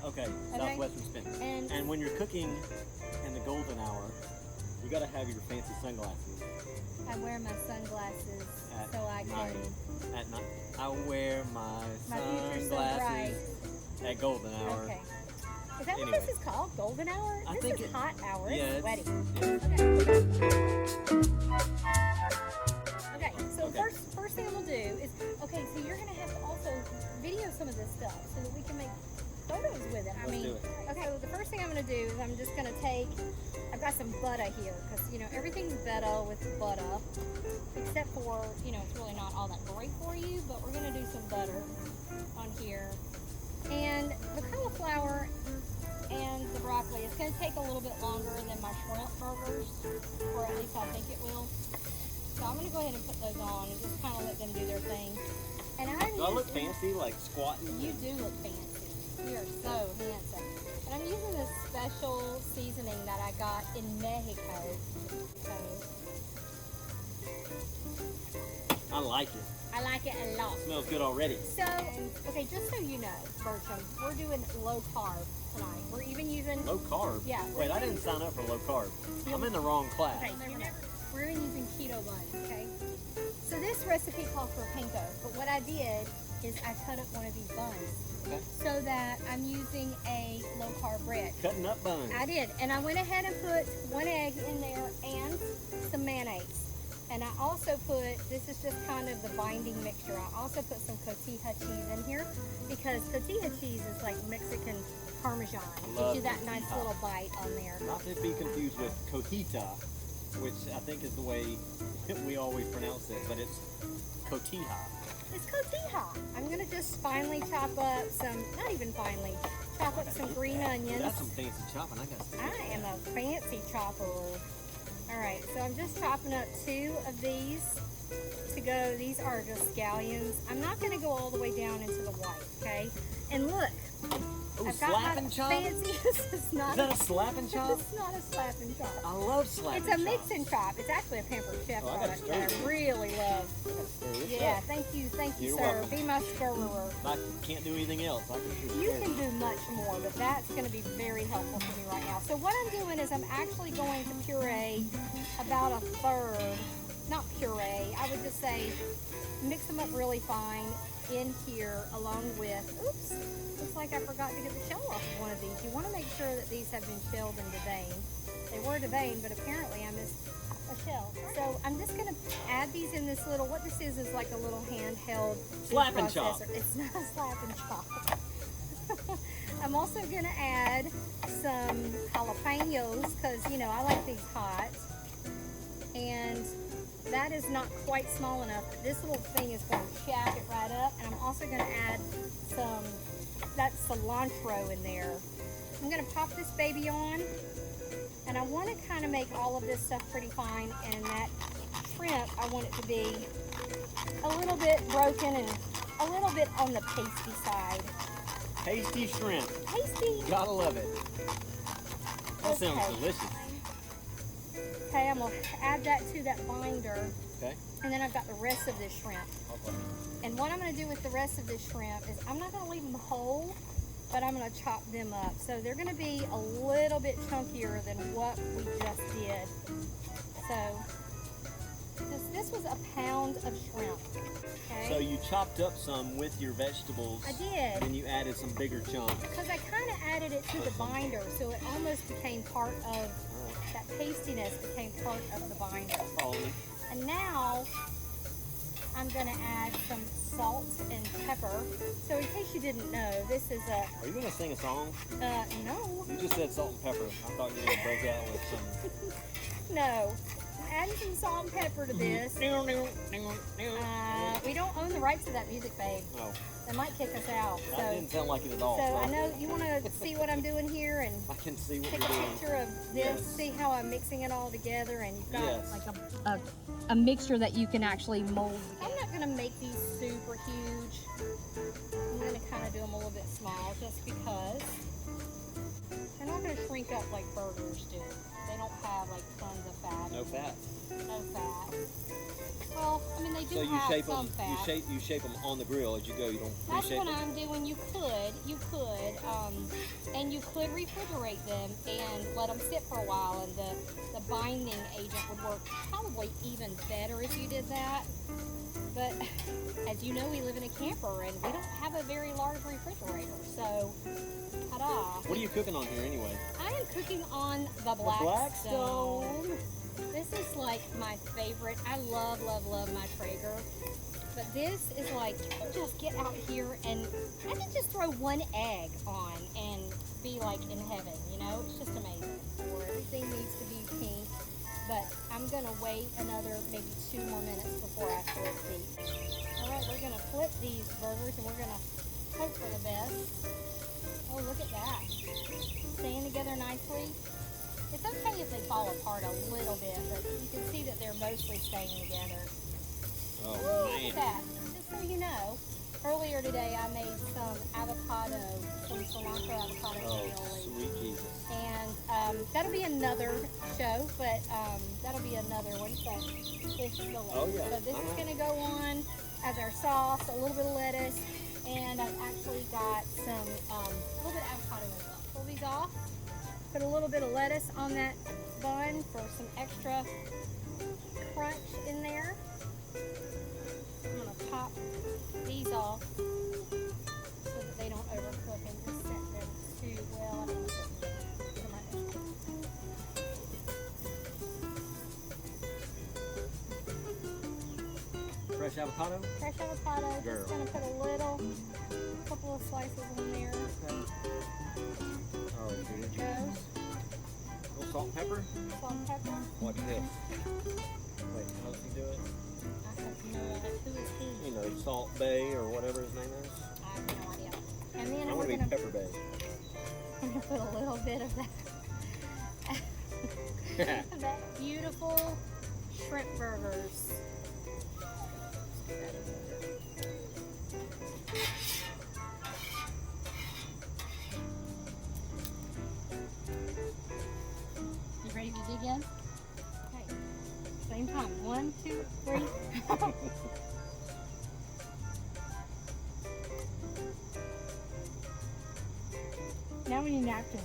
Okay, southwestern spin. And when you're cooking in the golden hour, you gotta have your fancy sunglasses. I wear my sunglasses so I can. At night, I wear my future's so sunglasses at golden hour. Okay. Is that what this is called? Golden hour? I this think is hot hour. Yeah, it's sweaty. Okay, so first thing I'm gonna do is, okay, so you're gonna have to also video some of this stuff so that we can make photos with it. Let's do it. Okay, well the first thing I'm gonna do is I'm just gonna take, I've got some butter here, because you know, everything's better with butter, except for, you know, it's really not all that great for you, but we're gonna do some butter on here. And the cauliflower and the broccoli, it's going to take a little bit longer than my shrimp burgers, or at least I think it will. So I'm going to go ahead and put those on and just kind of let them do their thing. And Do I look fancy, like squatting? You do look fancy. You are so handsome. And I'm using this special seasoning that I got in Mexico. So I like it. I like it a lot. It smells good already. So, okay, just so you know, Bertram, we're doing low carb tonight. We're even using... Low carb? Yeah. Wait, I didn't sign up for low carb. I'm in the wrong class. Okay, we're using keto buns, okay? So this recipe calls for panko, but what I did is I cut up one of these buns so that I'm using a low carb bread. Cutting up buns. I did, and I went ahead and put 1 egg in there and some mayonnaise. And I also put, this is just kind of the binding mixture, I also put some Cotija cheese in here because Cotija cheese is like Mexican Parmesan. It gives you that nice little bite on there. Not to be confused with Cotija, which I think is the way we always pronounce it, but it's Cotija. It's Cotija. I'm going to just finely chop up some, not even finely, chop up some green onions. That's some fancy chopping. I am a fancy chopper. Alright, so I'm just chopping up 2 of these to go. These are just scallions. I'm not going to go all the way down into the white, okay? And look, I've got slap my and chop? fancy. Is that a slap and chop? It's not a slap and chop. I love slap and chop. chop. It's a mix and chop. It's actually a Pampered Chef product that I really love. Yeah, thank you, You're sir. welcome. Be my stirrer. I can't do anything else. You can do much more, but that's going to be very helpful for me right now. So what I'm doing is I'm actually going to puree about 1/3, not puree, I would just say mix them up really fine in here along with, oops, looks like I forgot to get the shell off of one of these. You want to make sure that these have been shelled and deveined. They were deveined, but apparently I missed a shell. So I'm just going to add these in this little, what this is like a little handheld slap and chop. It's not a slap and chop. I'm also going to add some jalapeños because, you know, I like these hot. And that is not quite small enough, but this little thing is going to chap it right up. And I'm also going to add some, that cilantro in there. I'm going to pop this baby on. And I want to kind of make all of this stuff pretty fine. And that shrimp, I want it to be a little bit broken and a little bit on the pasty side. Pasty shrimp. Pasty. Gotta love it. That sounds delicious. Okay, I'm going to add that to that binder. Okay. And then I've got the rest of this shrimp. Okay. And what I'm going to do with the rest of this shrimp is I'm not going to leave them whole, but I'm going to chop them up. So they're going to be a little bit chunkier than what we just did. So this was a pound of shrimp. Okay? So you chopped up some with your vegetables. I did. And you added some bigger chunks. Because I kind of added it to the binder, so it almost became part of, that pastiness became part of the binder. And now I'm going to add some salt and pepper. So in case you didn't know, this is a... Are you going to sing a song? No. You just said salt and pepper. I thought you were going to break out with some... No. I'm adding some salt and pepper to this. We don't own the rights to that music, babe. No. They might kick us out. That didn't sound like it at all. So I know you want to see what I'm doing here and I can see what take you're a doing. picture of this, see how I'm mixing it all together, and you've got Yes. like a mixture that you can actually mold together. I'm not going to make these super huge. I'm going to kind of do them a little bit small just because. They're not going to shrink up like burgers do. They don't have like tons of fat. No fat. No fat. Well, I mean they do So you have shape some them. fat. You shape them on the grill as you go. You don't That's reshape what them. I'm doing. You could, and you could refrigerate them and let them sit for a while, and the binding agent would work probably even better if you did that. But as you know, we live in a camper and we don't have a very large refrigerator, so ta-da! What are you cooking on here anyway? I am cooking on the Blackstone. This is like my favorite. I love my Traeger. But this is like, you can just get out here and I can just throw one egg on and be like in heaven, you know? It's just amazing. Or everything needs to be pink. But I'm gonna wait another maybe 2 more minutes before I flip these. Alright, we're gonna flip these burgers and we're gonna hope for the best. Oh, look at that. Staying together nicely. It's okay if they fall apart a little bit, but you can see that they're mostly staying together. Oh Ooh, look man. at that. Just so you know, earlier today I made some cilantro avocado Oh, aioli. sweet Jesus. And that'll be another show, but that'll be another one. But it's delicious. Oh, yeah. So this is going to go on as our sauce, a little bit of lettuce, and I've actually got some, a little bit of avocado as well. Pull these off, put a little bit of lettuce on that bun for some extra crunch in there. I'm going to pop these off so that they don't overcook and just set them too well. I don't want to put them right there. Fresh avocado? Fresh avocado, Girl. just going to put a couple of slices in there. Oh, There it dude. goes. A little salt and pepper? Salt and pepper. Watch this. Wait, how does he do it? I have no idea. Who is he? You know, Salt Bay or whatever his name is. I have no idea. And then I we're want to be going to Pepper Bay. put a little bit of that. That beautiful shrimp burgers. You ready to dig in? Okay. Same time. 1, 2, 3. Now we need napkins.